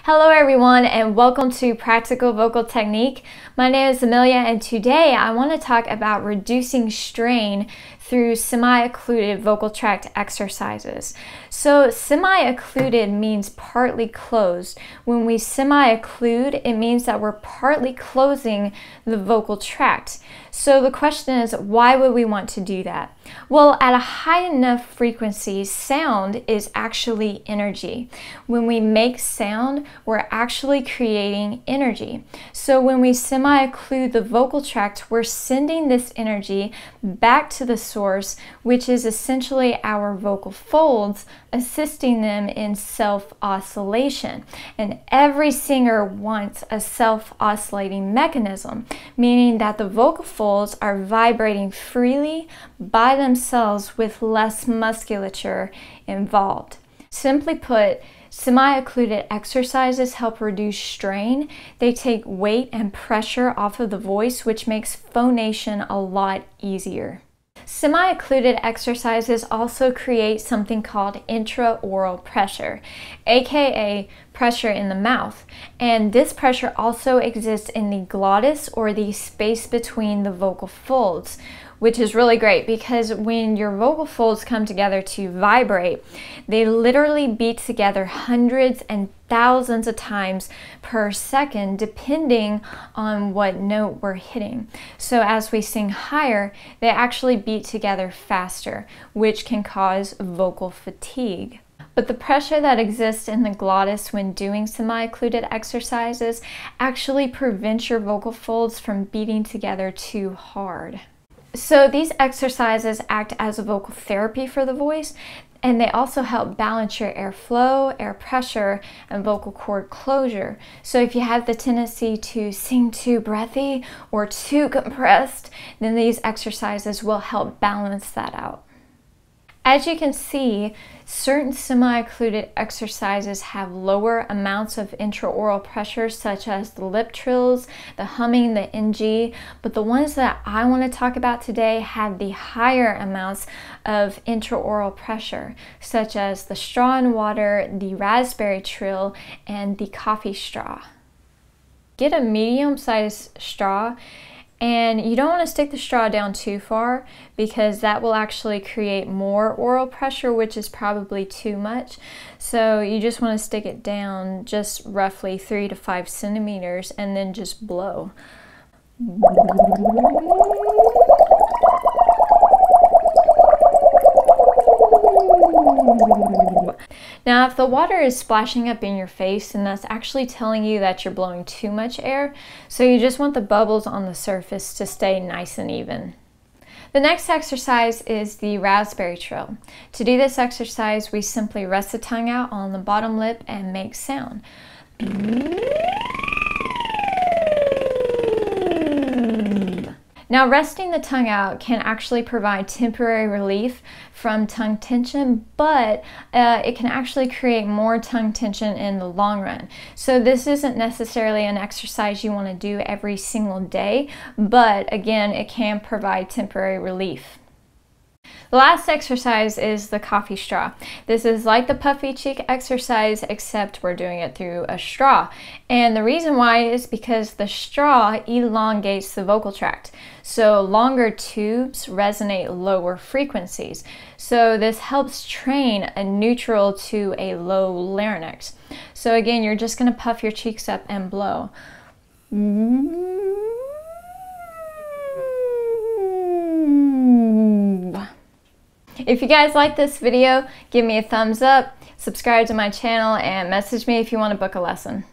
Hello everyone and welcome to Practical Vocal Technique. My name is Amelia and today I want to talk about reducing strain through semi-occluded vocal tract exercises. So semi-occluded means partly closed. When we semi-occlude, it means that we're partly closing the vocal tract. So the question is, why would we want to do that? Well, at a high enough frequency, sound is actually energy. When we make sound, we're actually creating energy. So when we semi-occlude the vocal tract, we're sending this energy back to the source, which is essentially our vocal folds, assisting them in self-oscillation. And every singer wants a self-oscillating mechanism, meaning that the vocal folds are vibrating freely by themselves with less musculature involved. Simply put, semi-occluded exercises help reduce strain. They take weight and pressure off of the voice, which makes phonation a lot easier. Semi-occluded exercises also create something called intraoral pressure, aka pressure in the mouth. And this pressure also exists in the glottis, or the space between the vocal folds, which is really great because when your vocal folds come together to vibrate, they literally beat together hundreds and thousands of times per second, depending on what note we're hitting. So as we sing higher, they actually beat together faster, which can cause vocal fatigue. But the pressure that exists in the glottis when doing semi-occluded exercises actually prevents your vocal folds from beating together too hard. So these exercises act as a vocal therapy for the voice, and they also help balance your airflow, air pressure, and vocal cord closure. So if you have the tendency to sing too breathy or too compressed, then these exercises will help balance that out. As you can see, certain semi-occluded exercises have lower amounts of intraoral pressure, such as the lip trills, the humming, the NG, but the ones that I want to talk about today have the higher amounts of intraoral pressure, such as the straw and water, the raspberry trill, and the coffee straw. Get a medium-sized straw. And you don't want to stick the straw down too far because that will actually create more oral pressure, which is probably too much. So you just want to stick it down just roughly 3 to 5 centimeters and then just blow. Now, if the water is splashing up in your face, then that's actually telling you that you're blowing too much air. So you just want the bubbles on the surface to stay nice and even. The next exercise is the raspberry trill. To do this exercise, we simply rest the tongue out on the bottom lip and make sound. Now, resting the tongue out can actually provide temporary relief from tongue tension, but it can actually create more tongue tension in the long run. So this isn't necessarily an exercise you want to do every single day, but again, it can provide temporary relief. The last exercise is the coffee straw. This is like the puffy cheek exercise, except we're doing it through a straw. And the reason why is because the straw elongates the vocal tract. So longer tubes resonate lower frequencies. So this helps train a neutral to a low larynx. So again, you're just going to puff your cheeks up and blow. If you guys like this video, give me a thumbs up, subscribe to my channel, and message me if you want to book a lesson.